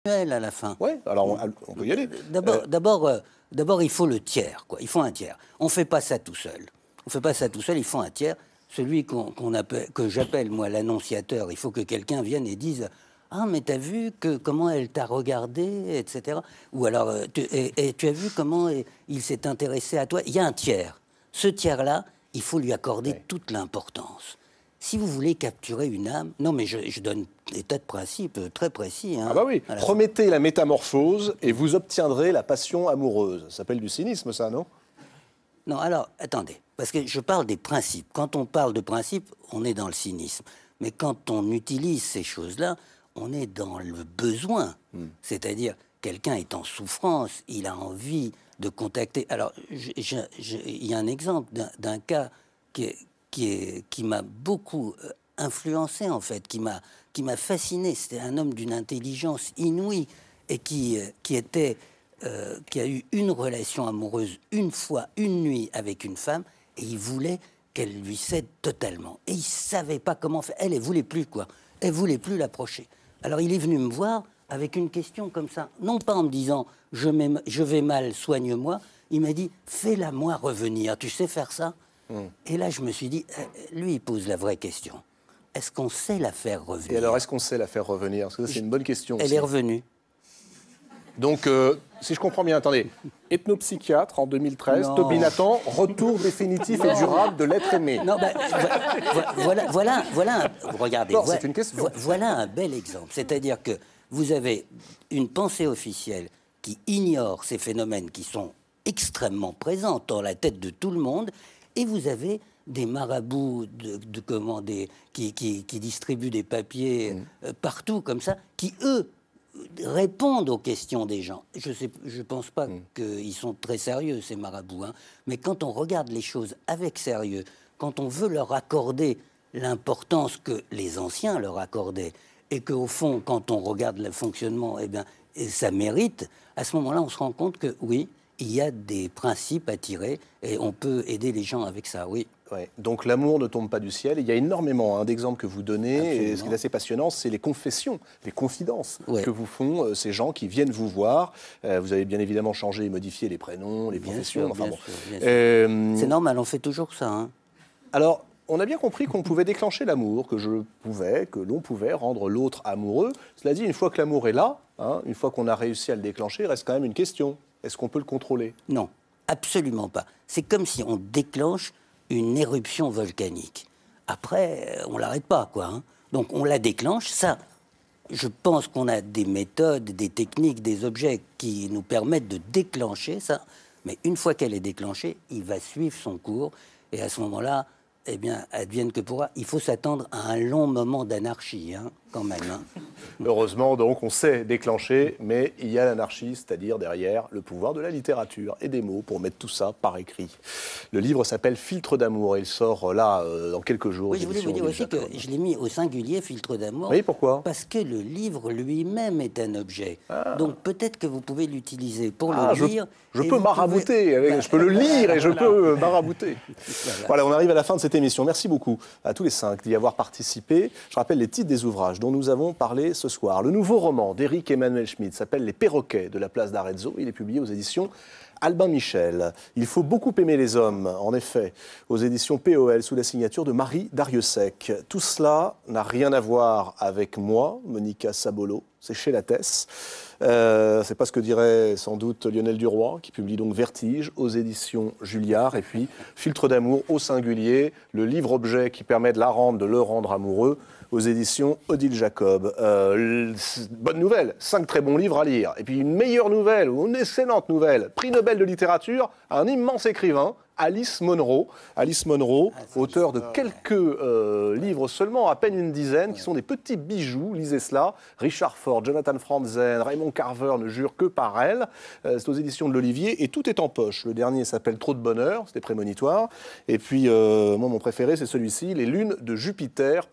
à la fin. Oui, alors on peut y aller. D'abord, il faut le tiers, quoi. Il faut un tiers. On ne fait pas ça tout seul. On ne fait pas ça tout seul, il faut un tiers. Celui que j'appelle, moi, l'annonciateur, il faut que quelqu'un vienne et dise « Ah, mais t'as vu comment elle t'a regardé, etc. » Ou alors, tu as vu comment il s'est intéressé à toi. Il y a un tiers. Ce tiers-là, il faut lui accorder toute l'importance. Si vous voulez capturer une âme... Non, mais je donne des tas de principes très précis. Hein, ah bah oui, promettez la métamorphose et vous obtiendrez la passion amoureuse. Ça s'appelle du cynisme, ça, non? Non, alors, attendez, parce que je parle des principes. Quand on parle de principes, on est dans le cynisme. Mais quand on utilise ces choses-là, on est dans le besoin. C'est-à-dire, quelqu'un est en souffrance, il a envie de contacter... Alors, il y a un exemple d'un cas qui m'a beaucoup influencé, en fait, qui m'a fasciné. C'était un homme d'une intelligence inouïe et qui a eu une relation amoureuse une fois, une nuit avec une femme, et il voulait qu'elle lui cède totalement. Et il ne savait pas comment faire. Elle voulait plus, quoi. Elle voulait plus l'approcher. Alors il est venu me voir avec une question comme ça. Non pas en me disant « je vais mal, soigne-moi ». Il m'a dit « fais-la moi revenir, tu sais faire ça ?» Et là, je me suis dit, lui, il pose la vraie question. Est-ce qu'on sait la faire revenir? Et alors, est-ce qu'on sait la faire revenir? Parce que c'est une bonne question. Elle est revenue. Donc, si je comprends bien, attendez, ethnopsychiatre en 2013, Toby Nathan, retour définitif et durable de l'être aimé. Non, ben, regardez, c'est une question. Voilà un bel exemple. C'est-à-dire que vous avez une pensée officielle qui ignore ces phénomènes qui sont extrêmement présents dans la tête de tout le monde, et vous avez des marabouts qui distribuent des papiers partout comme ça, qui, eux, répondent aux questions des gens. Je pense pas qu'ils sont très sérieux, ces marabouts, hein, mais quand on regarde les choses avec sérieux, quand on veut leur accorder l'importance que les anciens leur accordaient, et qu'au fond, quand on regarde le fonctionnement, eh bien, ça mérite, à ce moment-là, on se rend compte que, oui, il y a des principes à tirer et on peut aider les gens avec ça, oui. Ouais. Donc l'amour ne tombe pas du ciel. Il y a énormément d'exemples que vous donnez. Absolument. Et ce qui est assez passionnant, c'est les confessions, les confidences que vous font ces gens qui viennent vous voir. Vous avez bien évidemment changé et modifié les prénoms, les professions. C'est normal, on fait toujours ça. Hein. Alors, on a bien compris qu'on pouvait déclencher l'amour, que l'on pouvait rendre l'autre amoureux. Cela dit, une fois que l'amour est là, une fois qu'on a réussi à le déclencher, il reste quand même une question. Est-ce qu'on peut le contrôler? Non, absolument pas. C'est comme si on déclenche une éruption volcanique. Après, on l'arrête pas, quoi. Hein. Donc, on la déclenche. Ça, je pense qu'on a des méthodes, des techniques, des objets qui nous permettent de déclencher ça. Mais une fois qu'elle est déclenchée, il va suivre son cours. Et à ce moment-là, eh bien, advienne que pourra. Il faut s'attendre à un long moment d'anarchie, hein, quand même. Hein. Heureusement, donc, on sait déclencher, mais il y a l'anarchie, c'est-à-dire derrière le pouvoir de la littérature et des mots pour mettre tout ça par écrit. Le livre s'appelle Filtre d'amour et il sort là dans quelques jours. Oui, je voulais vous dire aussi que je l'ai mis au singulier, Filtre d'amour. Oui, pourquoi? Parce que le livre lui-même est un objet. Donc peut-être que vous pouvez l'utiliser pour le lire. Je peux marabouter, je peux le lire et je peux marabouter. Voilà, on arrive à la fin de cette émission. Merci beaucoup à tous les 5 d'y avoir participé. Je rappelle les titres des ouvrages dont nous avons parlé ce soir. Le nouveau roman d'Éric Emmanuel Schmitt s'appelle Les Perroquets de la place d'Arezzo. Il est publié aux éditions Albin Michel. Il faut beaucoup aimer les hommes, en effet, aux éditions POL, sous la signature de Marie Dariussec. Tout cela n'a rien à voir avec moi, Monica Sabolo, c'est chez Lattès. C'est pas ce que dirait sans doute Lionel Duroy, qui publie donc Vertige aux éditions Julliard. Et puis Filtre d'amour au singulier, le livre-objet qui permet de le rendre amoureux, aux éditions Odile Jacob. Bonne nouvelle, 5 très bons livres à lire. Et puis une meilleure nouvelle, ou une excellente nouvelle, prix Nobel de littérature, un immense écrivain, Alice Munro. Alice Munro, auteur de quelques livres seulement, à peine une dizaine, qui sont des petits bijoux, lisez cela. Richard Ford, Jonathan Franzen, Raymond Carver ne jurent que par elle. C'est aux éditions de l'Olivier et tout est en poche. Le dernier s'appelle Trop de bonheur, c'était prémonitoire. Et puis, moi, mon préféré, c'est celui-ci, Les lunes de Jupiter.